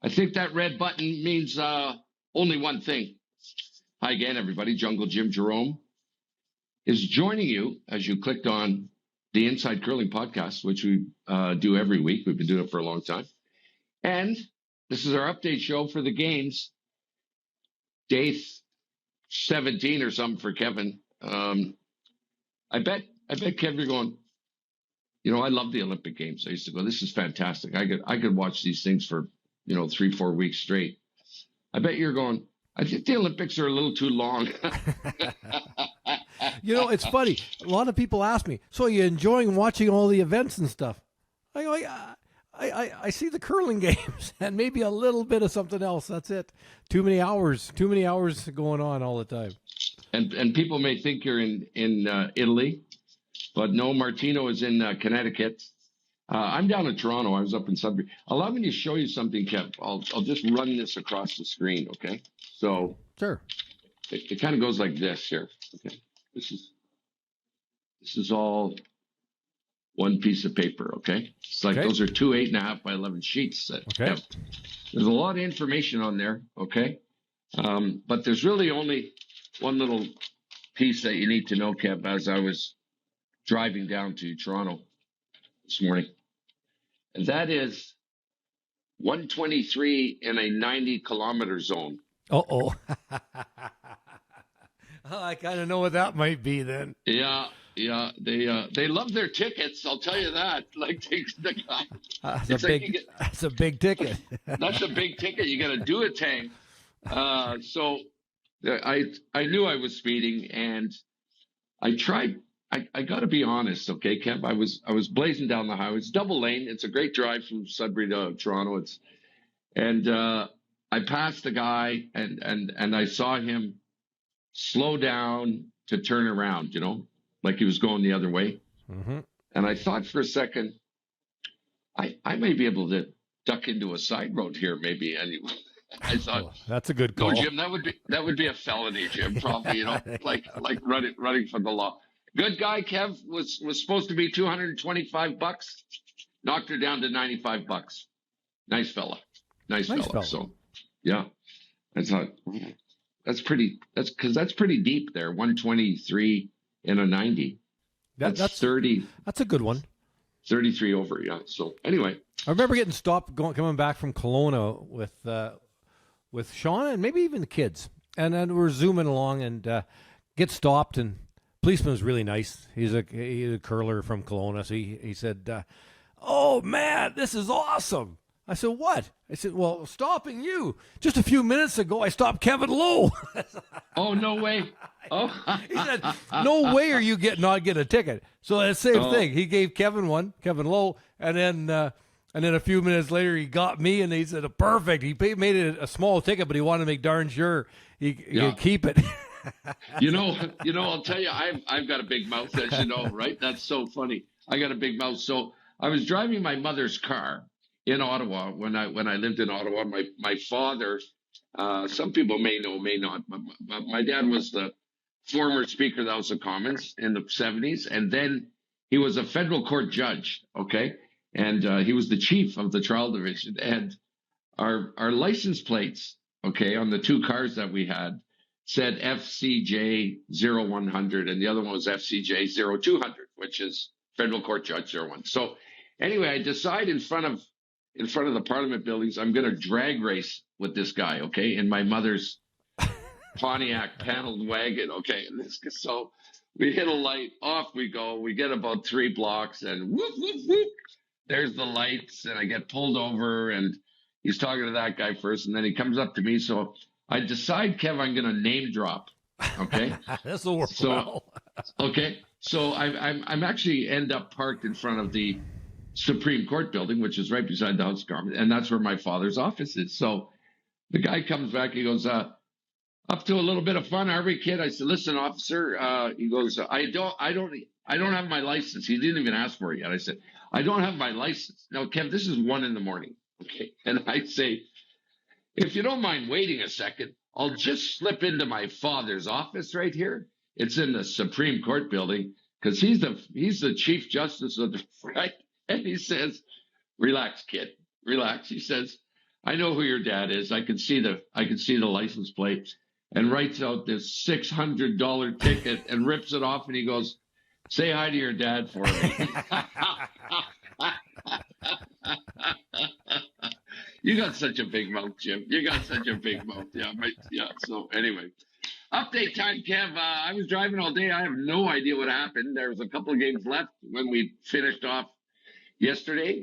I think that red button means only one thing. Hi again, everybody. Jungle Jim Jerome is joining you as you clicked on the Inside Curling podcast, which we do every week. We've been doing it for a long time. And this is our update show for the games. Day 17 or something for Kevin. I bet Kevin, you're going, I love the Olympic Games. I used to go, this is fantastic. I could watch these things for, 3-4 weeks straight. I bet you're going, I think the Olympics are a little too long. It's funny. A lot of people ask me, so are you enjoying watching all the events and stuff? I go, I see the curling games and maybe a little bit of something else. That's it. Too many hours going on all the time. And people may think you're in Italy, but no, Martino is in Connecticut. I'm down in Toronto. I was up in Sudbury. Allow me to show you something, Kev. I'll just run this across the screen, okay? So sure. It kind of goes like this here. Okay, this is all one piece of paper. Okay, it's like those are two 8.5 by 11 sheets. There's a lot of information on there. Okay, but there's really only one little piece that you need to know, Kev. As I was driving down to Toronto this morning, and that is 123 in a 90-kilometer zone. Oh, I kind of know what that might be then. Yeah. They love their tickets. I'll tell you that. Like the guy. That's a big ticket. That's a big ticket. You got to do a tank. So I knew I was speeding, and I tried. I got to be honest, okay, Kev. I was blazing down the highway. It's double lane. It's a great drive from Sudbury to Toronto. I passed the guy, and I saw him slow down to turn around, like he was going the other way. Mm-hmm. And I thought for a second, I may be able to duck into a side road here, maybe. And I thought, that's a good call. No, Jim, that would be a felony, Jim. Probably, like running from the law. Good guy, Kev was supposed to be $225. Knocked her down to $95. Nice fella. So, yeah, I thought that's pretty deep there. 123 in a 90. That's 30. That's a good one. 33 over, yeah. So anyway, I remember getting stopped coming back from Kelowna with Sean and maybe even the kids, and then we're zooming along and get stopped, and policeman was really nice. He's a curler from Kelowna, so he said, "Oh man, this is awesome." I said, "What?" I said, "Well, stopping you. Just a few minutes ago, I stopped Kevin Lowe." Oh, no way. Oh. He said, "No way are you not getting a ticket." So the same thing. He gave Kevin Lowe, and then a few minutes later, he got me, and he said, "Perfect." He made it a small ticket, but he wanted to make darn sure he could keep it. I'll tell you, I've got a big mouth, as you know, right? That's so funny. I got a big mouth. So I was driving my mother's car in Ottawa when I lived in Ottawa. My father, some people may know, may not, but my dad was the former Speaker of the House of Commons in the 70s, and then he was a federal court judge, okay? And he was the chief of the trial division. And our license plates, okay, on the two cars that we had said FCJ 0100, and the other one was FCJ 0200, which is federal court judge 01. So anyway, I decide in front of the Parliament buildings, I'm going to drag race with this guy, okay, in my mother's Pontiac paneled wagon, okay. So we hit a light, off we go. We get about 3 blocks, and whoop, whoop, whoop. There's the lights, and I get pulled over, and he's talking to that guy first, and then he comes up to me. So I decide, Kev, I'm going to name drop, okay? This will work well. Okay, so I'm actually end up parked in front of the Supreme Court building, which is right beside the House of Commons, and that's where my father's office is. So the guy comes back, he goes, "Up to a little bit of fun, are we, kid?" I said, "Listen, officer," he goes, I don't have my license." He didn't even ask for it yet. I said, "I don't have my license." Now, Kev, this is 1 a.m, okay? And I say, "If you don't mind waiting a second, I'll just slip into my father's office right here. It's in the Supreme Court building, because he's the Chief Justice of the right." And he says, "Relax, kid, relax." He says, I know who your dad is. I can see the license plate, and writes out this $600 ticket and rips it off, and he goes, "Say hi to your dad for me." You got such a big mouth, Jim. You got such a big mouth. Yeah, right. Yeah. So anyway, update time, Kev. I was driving all day. I have no idea what happened. There was a couple of games left when we finished off yesterday.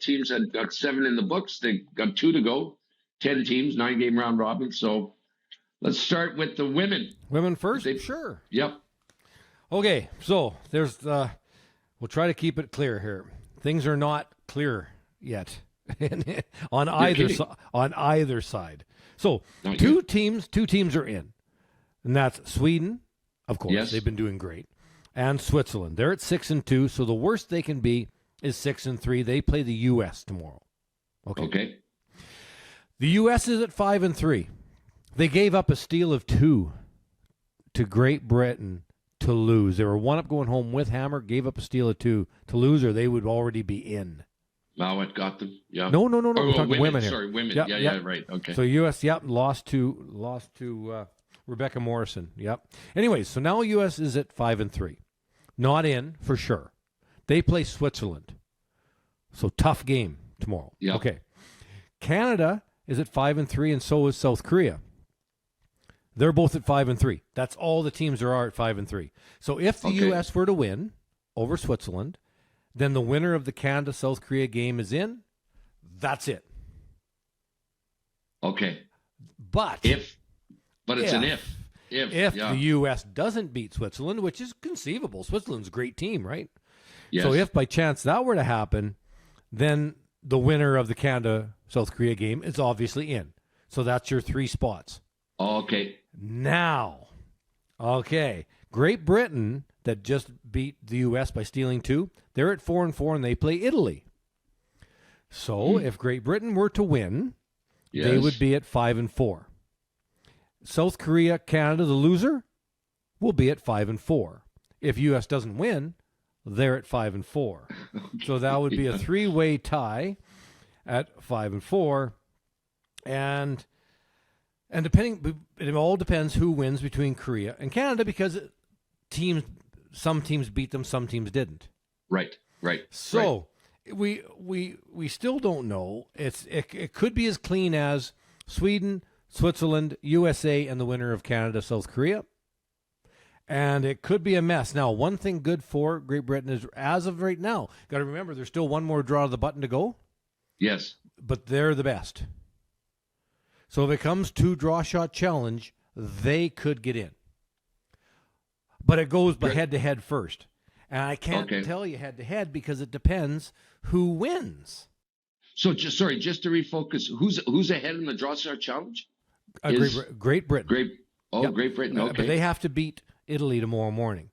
Teams had got 7 in the books. They got 2 to go. 10 teams, 9-game round robin. So let's start with the women. Women first? Sure. Yep. Okay, so there's we'll try to keep it clear here. Things are not clear yet on either side. So two teams are in. And that's Sweden, of course. Yes. They've been doing great. And Switzerland. They're at 6-2, so the worst they can be is 6-3. They play the US tomorrow. Okay. The US is at 5-3. They gave up a steal of 2 to Great Britain to lose. They were 1 up going home with Hammer, gave up a steal of 2 to lose, or they would already be in. Wow, it got them. Yeah. No. We're talking women here. Sorry, women. Yep, yeah, right. Okay. So US, lost to Rebecca Morrison. Yep. Anyways, so now US is at 5-3. Not in for sure. They play Switzerland. So tough game tomorrow. Yep. Okay. Canada is at 5-3, and so is South Korea. They're both at 5-3. That's all the teams there are at 5-3. So if the U.S. were to win over Switzerland, then the winner of the Canada-South Korea game is in. That's it. Okay. But it's an if. If the U.S. doesn't beat Switzerland, which is conceivable, Switzerland's a great team, right? Yes. So if by chance that were to happen, then the winner of the Canada-South Korea game is obviously in. So that's your 3 spots. Okay. Now, Great Britain that just beat the U.S. by stealing 2, they're at 4-4, and they play Italy. So if Great Britain were to win, they would be at 5-4. South Korea, Canada, the loser, will be at 5-4. If U.S. doesn't win, they're at 5-4. So that would be a 3-way tie at 5-4, and depending, it all depends who wins between Korea and Canada, because some teams beat them, some teams didn't. Right. So we still don't know. It could be as clean as Sweden, Switzerland, USA, and the winner of Canada, South Korea. And it could be a mess. Now, one thing good for Great Britain is, as of right now, got to remember, there's still one more draw of the button to go. Yes. But they're the best. So if it comes to draw shot challenge, they could get in. But it goes by head-to-head first. And I can't tell you head-to-head because it depends who wins. So, just to refocus, who's ahead in the draw shot challenge? Great Britain. Great Britain, okay. But they have to beat Italy tomorrow morning.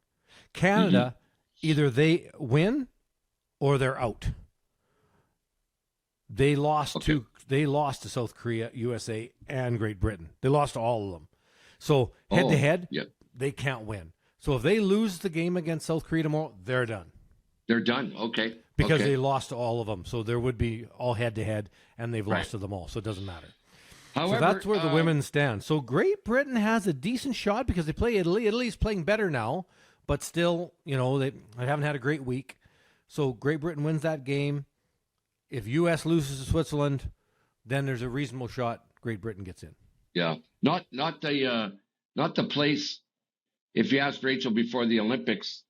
Canada, either they win or they're out. They lost to South Korea, USA, and Great Britain. They lost to all of them. So head-to-head, they can't win. So if they lose the game against South Korea tomorrow, they're done. They're done, okay. Because they lost to all of them. So there would be all head-to-head, and they've lost to them all. So it doesn't matter. However, so that's where the women stand. So Great Britain has a decent shot because they play Italy. Italy's playing better now, but still, they haven't had a great week. So Great Britain wins that game. If U.S. loses to Switzerland, then there's a reasonable shot Great Britain gets in. Yeah, not the place. If you asked Rachel before the Olympics,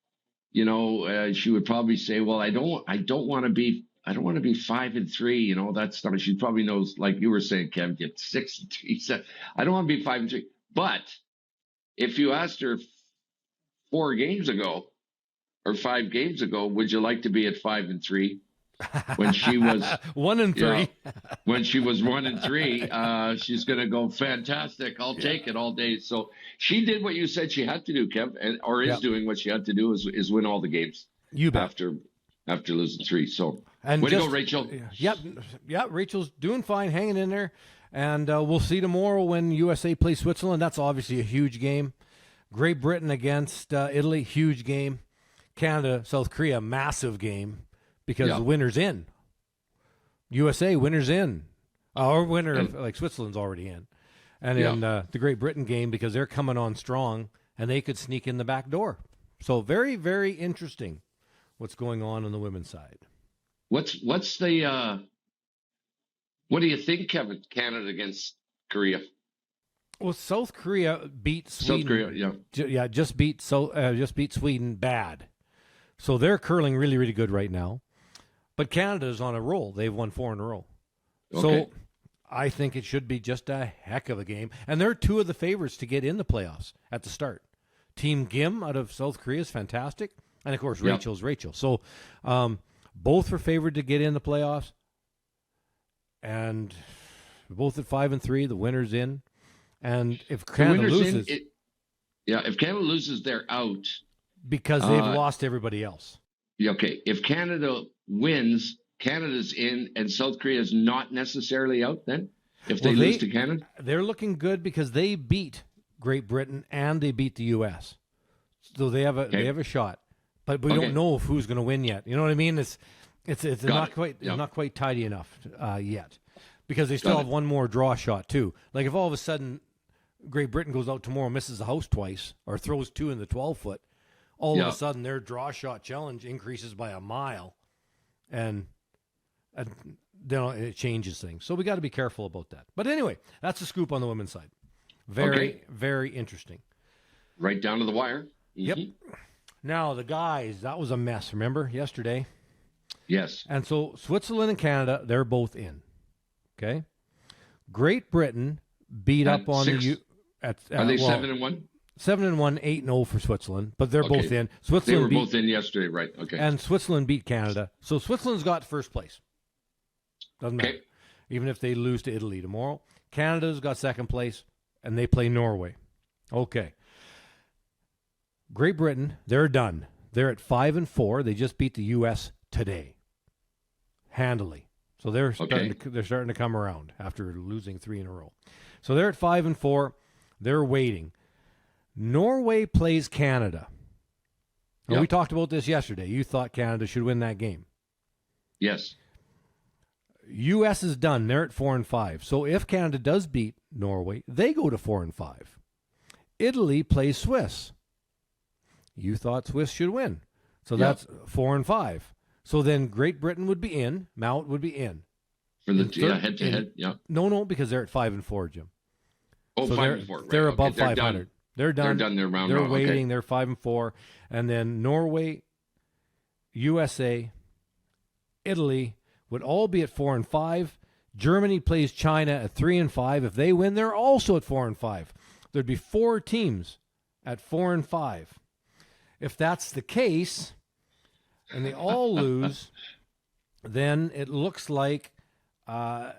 she would probably say, "Well, I don't want to be 5-3." That's not. She probably knows, like you were saying, Kev, get 6-3. So I don't want to be 5-3. But if you asked her 4 games ago or 5 games ago, would you like to be at 5-3? When she was 1-3, when she was 1-3, she's going to go fantastic. I'll take it all day. So she did what you said she had to do, Kev, or is doing what she had to do is win all the games. You bet. After losing 3. So way to go, Rachel. Yeah, Rachel's doing fine, hanging in there, and we'll see tomorrow when USA plays Switzerland. That's obviously a huge game. Great Britain against Italy, huge game. Canada, South Korea, massive game. Because the winner's in. USA, winner's in. Our winner, And- like Switzerland's already in. And Yeah. in the Great Britain game, because they're coming on strong, and they could sneak in the back door. So very, very interesting what's going on the women's side. What's the what do you think, Kevin? Canada against Korea? Well, South Korea beat Sweden. South Korea, yeah. Just beat Sweden bad. So they're curling really, really good right now. But Canada's on a roll. They've won 4 in a row. Okay. So I think it should be just a heck of a game. And they're 2 of the favorites to get in the playoffs at the start. Team Gim out of South Korea is fantastic. And, of course, Rachel's Rachel. So both were favored to get in the playoffs. And both at 5-3, the winner's in. And if Canada loses... if Canada loses, they're out. Because they've lost everybody else. Yeah, okay. If Canada wins, Canada's in, and South Korea is not necessarily out then? If they lose to Canada? They're looking good because they beat Great Britain and they beat the U.S. So they have a shot. But we don't know who's going to win yet. You know what I mean? It's not quite tidy enough yet. Because they still have one more draw shot, too. Like if all of a sudden Great Britain goes out tomorrow and misses the house twice or throws 2 in the 12-foot, all of a sudden their draw shot challenge increases by a mile, and then it changes things. So we got to be careful about that. But anyway, that's the scoop on the women's side. Very, very interesting. Right down to the wire. Mm-hmm. Yep. Now, the guys, that was a mess, remember, yesterday? Yes. And so Switzerland and Canada, they're both in. Okay? Great Britain beat up on the... Are they 7-1? 7-1, 8-0 for Switzerland, but they're both in. Switzerland they were both in yesterday, right? Okay. And Switzerland beat Canada. So Switzerland's got first place. Doesn't matter. Even if they lose to Italy tomorrow. Canada's got second place, and they play Norway. Okay. Great Britain, they're done. They're at 5-4. They just beat the U.S. today. Handily. So they're starting to come around after losing 3 in a row. So they're at 5-4. They're waiting. Norway plays Canada. Now, we talked about this yesterday. You thought Canada should win that game. Yes. U.S. is done. They're at 4-5. So if Canada does beat Norway, they go to 4-5. Italy plays Swiss. You thought Swiss should win. So that's 4-5. So then Great Britain would be in. Mount would be in. For the head-to-head, No, because they're at 5-4, Jim. Oh, so 5-4. Right. They're above they're 500. Done. They're done. They're done. They're round. They're waiting. They're 5-4, and then Norway, USA, Italy would all be at 4-5. Germany plays China at 3-5. If they win, they're also at 4-5. There'd be 4 teams at 4-5. If that's the case, and they all lose, then it looks like all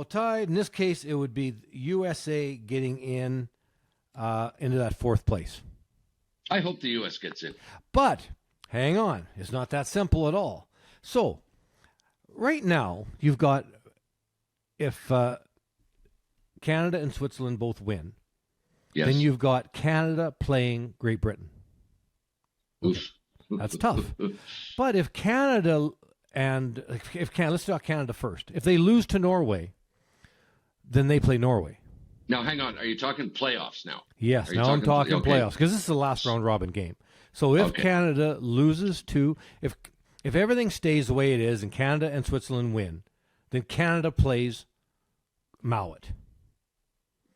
tied. In this case, it would be USA getting in into that 4th place. I hope the U.S. gets in. But hang on, it's not that simple at all. So right now, you've got, if Canada and Switzerland both win, then you've got Canada playing Great Britain. Oof. That's tough. But if Canada let's talk Canada first. If they lose to Norway, then they play Norway. Now, hang on. Are you talking playoffs now? Yes, now I'm talking playoffs, because this is the last round robin game. So if Canada loses to, if everything stays the way it is and Canada and Switzerland win, then Canada plays Mowat.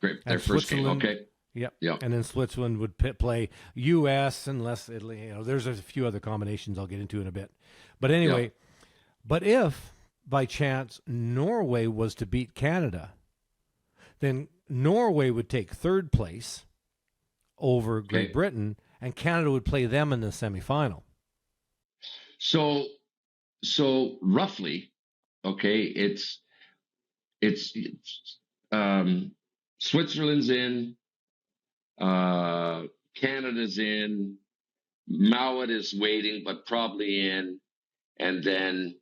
Great. Their first game. Okay. Yep. And then Switzerland would play U.S. unless Italy. There's a few other combinations I'll get into in a bit. But anyway, but if by chance Norway was to beat Canada, then Norway would take 3rd place over Great Britain, and Canada would play them in the semifinal. So roughly, it's Switzerland's in, Canada's in, Mowat is waiting but probably in, and then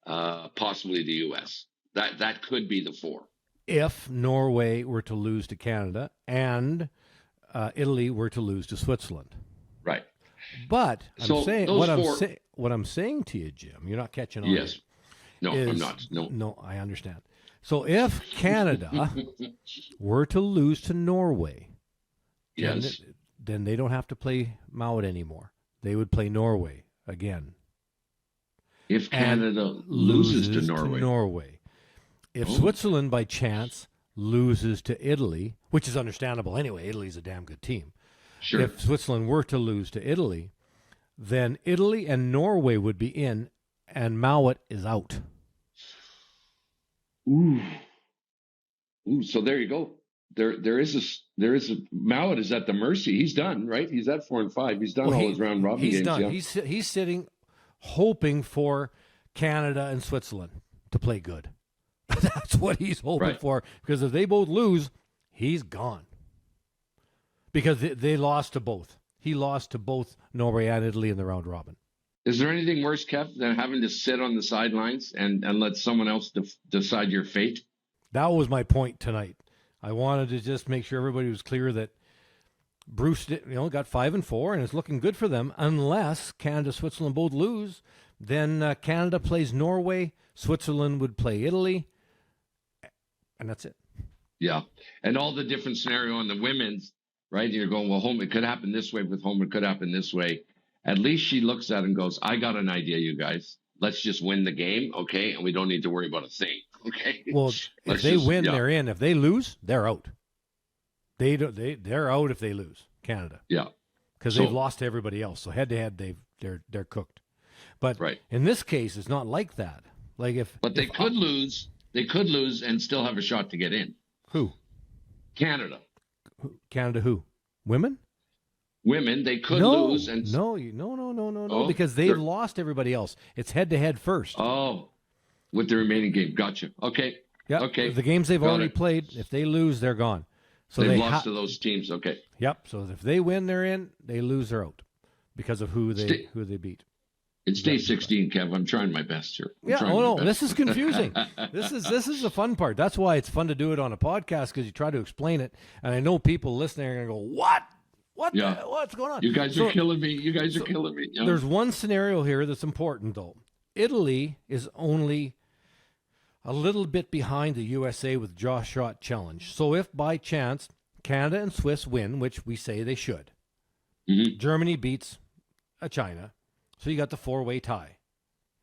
possibly the U.S. That could be the 4. If Norway were to lose to Canada and Italy were to lose to Switzerland. Right. But So those four. what I'm saying to you, Jim, you're not catching on. Yes. No, is, I'm not. No. No, I understand. So if Canada were to lose to Norway, Yes. then they don't have to play Mount anymore. They would play Norway again. If Canada loses to Norway. If Switzerland by chance loses to Italy, which is understandable anyway, Italy's a damn good team. Sure. If Switzerland were to lose to Italy, then Italy and Norway would be in, and Mount is out. Ooh. So there you go. There is a Mount is at the mercy. He's done, right? He's at 4-5. He's done all his round robin games. He's done. Yeah. He's sitting, hoping for Canada and Switzerland to play good. That's what he's hoping for. Because if they both lose, he's gone. Because they lost to both. He lost to both Norway and Italy in the round robin. Is there anything worse, Kev, than having to sit on the sidelines and let someone else decide your fate? That was my point tonight. I wanted to just make sure everybody was clear that Bruce got 5-4 and it's looking good for them. Unless Canada, Switzerland both lose, then Canada plays Norway, Switzerland would play Italy, and that's it. Yeah, and all the different scenario on the women's, right? You're going, well, home, it could happen this way with home, it could happen this way. At least she looks at it and goes, I got an idea, you guys. Let's just win the game, okay? And we don't need to worry about a thing, okay? Well, if they win, they're in. If they lose, they're out. They're out if they lose, Canada. Yeah. Because they've lost to everybody else. So head-to-head, they're cooked. But in this case, it's not like that. But they could lose. They could lose and still have a shot to get in. Who? Canada. Canada who? Women? Women, they could lose. And No, because they've lost everybody else. It's head-to-head first. Oh, with the remaining game. Gotcha. Okay. Yep. Okay. The games they've already played, if they lose, they're gone. So they've lost to those teams. Okay. Yep. So if they win, they're in. They lose, they're out because of who they beat. It's day 16, Kev. I'm trying my best here. This is confusing. This is the fun part. That's why it's fun to do it on a podcast because you try to explain it. And I know people listening are going to go, what? What's going on? You guys are killing me. Yeah. There's one scenario here that's important, though. Italy is only a little bit behind the USA with draw shot challenge. So if by chance Canada and Swiss win, which we say they should, Germany beats China, so you got the 4-way tie.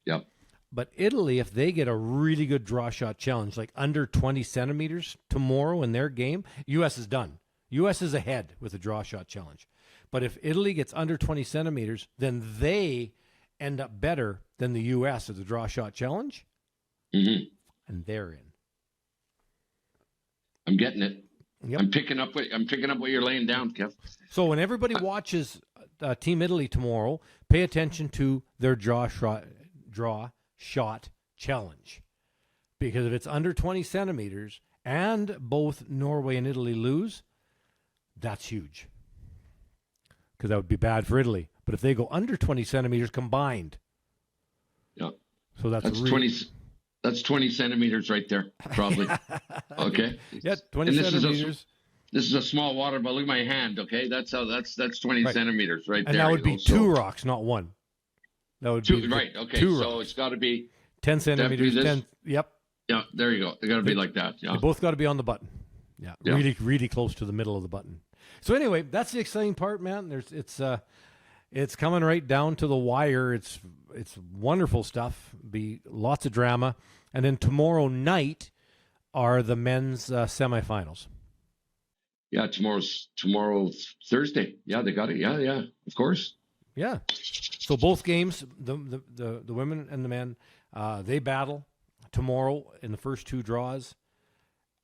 Yep. But Italy, if they get a really good draw shot challenge, like under 20 centimeters tomorrow in their game, U.S. is done. U.S. is ahead with the draw shot challenge. But if Italy gets under 20 centimeters, then they end up better than the U.S. at the draw shot challenge, and they're in. I'm getting it. Yep. I'm picking up what you're laying down, Kev. So when everybody watches Team Italy tomorrow, pay attention to their draw shot challenge, because if it's under 20 centimeters and both Norway and Italy lose, that's huge, because that would be bad for Italy. But if they go under 20 centimeters combined, so that's 20. That's 20 centimeters right there, probably. Okay. Yeah, 20 centimeters. This is a small water, but look at my hand. Okay, that's 20 centimeters right there. And that would be two rocks, not one. That would be right. Okay, two so rocks. It's got to be 10 centimeters. 10. Yep. Yeah, there you go. They got to be like that. Yeah. They both got to be on the button. Yeah, really, really close to the middle of the button. So anyway, that's the exciting part, man. It's coming right down to the wire. It's wonderful stuff. Be lots of drama, and then tomorrow night are the men's semifinals. Yeah, tomorrow's Thursday. Yeah, they got it. Yeah, of course. Yeah. So both games, the women and the men, they battle tomorrow in the first two draws,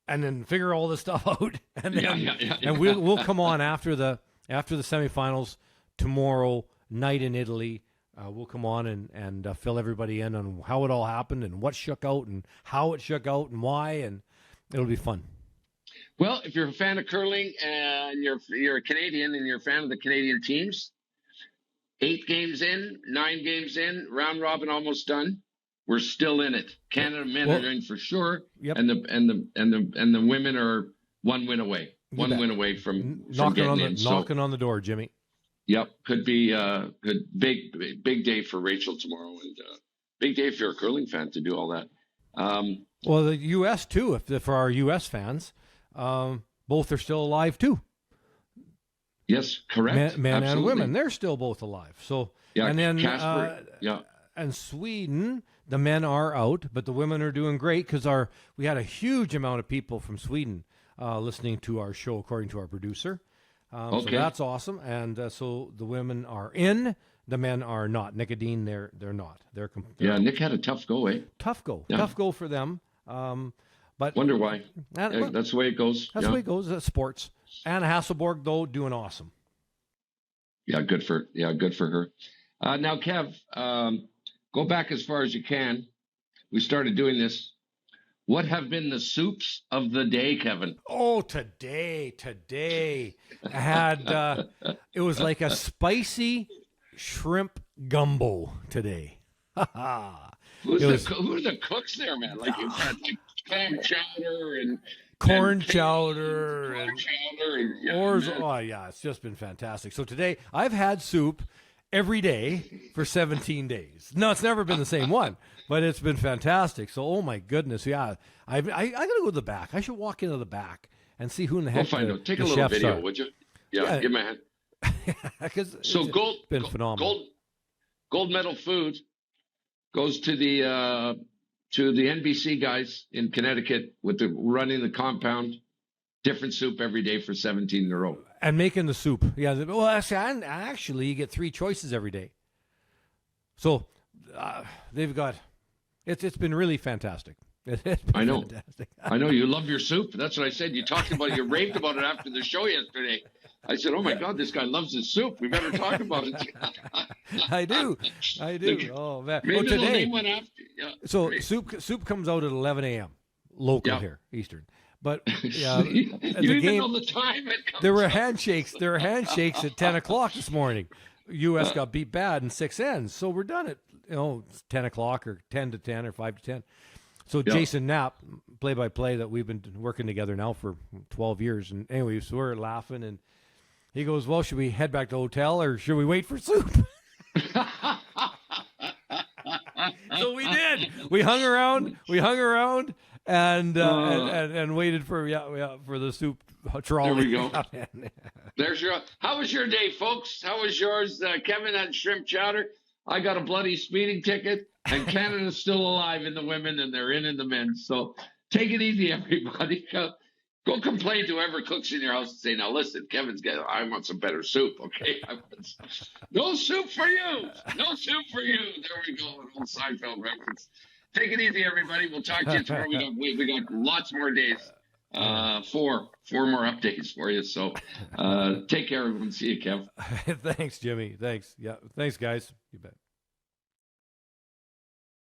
and then figure all this stuff out. And then, and we'll come on after the semifinals tomorrow night in Italy. We'll come on and fill everybody in on how it all happened and what shook out and how it shook out and why, and it'll be fun. Well, if you're a fan of curling and you're a Canadian and you're a fan of the Canadian teams, 8 games in, 9 games in, round robin almost done. We're still in it. Canada men are in for sure, and the women are one win away. One win away from getting in. Knocking on the door, Jimmy. Yep, could be big day for Rachel tomorrow, and big day if you're a curling fan to do all that. Well, the U.S. too. If for our U.S. fans, both are still alive too. Yes, correct. Men and women, they're still both alive. So yeah, and then Casper, yeah. And Sweden, the men are out, but the women are doing great because we had a huge amount of people from Sweden listening to our show, according to our producer. So that's awesome. And so the women are in, the men are not. Nick and Dean, they're not. They're Nick had a tough go, eh? Tough go for them. But wonder why. That's the way it goes. That's the way it goes. That's sports. Anna Hasselborg, though, doing awesome. Yeah, good for her. Now, Kev, go back as far as you can. We started doing this. What have been the soups of the day, Kevin? Oh, today I had it was like a spicy shrimp gumbo today. Who are the cooks there, man? Like you've had like clam chowder and corn chowder oh yeah, it's just been fantastic. So today I've had soup every day for 17 days. No, it's never been the same one, but it's been fantastic. So, oh my goodness, yeah, I gotta go to the back. I should walk into the back and see who in the heck. We'll find out. Take a little video, would you? Yeah, give me a hand. So been phenomenal. Gold medal food goes to the NBC guys in Connecticut with running the compound. Different soup every day for 17 in a row. And making the soup. Yeah. Well, actually, you get 3 choices every day. So they've got it's been really fantastic. I know. Fantastic. I know you love your soup. That's what I said. You talked about it. You raved about it after the show yesterday. I said, "Oh my God, this guy loves his soup. We better talk about it." I do. Oh man. Maybe today. Name one after. Yeah, so great. soup comes out at 11 a.m. local here, Eastern. But yeah, you the game, know the time it comes. There were handshakes at 10 o'clock this morning. U.S. got beat bad in 6 ends, so we're done at 10 o'clock or 10 to 10 or 5 to 10. So Jason Knapp, play-by-play that we've been working together now for 12 years, and anyway, so we're laughing, and he goes, "Well, should we head back to the hotel or should we wait for soup?" So we did. We hung around. And waited for the soup trolley. There we go. There's how was your day, folks? How was yours? Kevin had shrimp chowder. I got a bloody speeding ticket, and Canada's still alive in the women, and they're in the men. So take it easy, everybody. Go complain to whoever cooks in your house and say, "Now listen, I want some better soup, okay? No soup for you. No soup for you." There we go. An old Seinfeld reference. Take it easy, everybody. We'll talk to you tomorrow. We got lots more days. 4 more updates for you. So take care, everyone. See you, Kev. Thanks, Jimmy. Thanks. Yeah. Thanks, guys. You bet.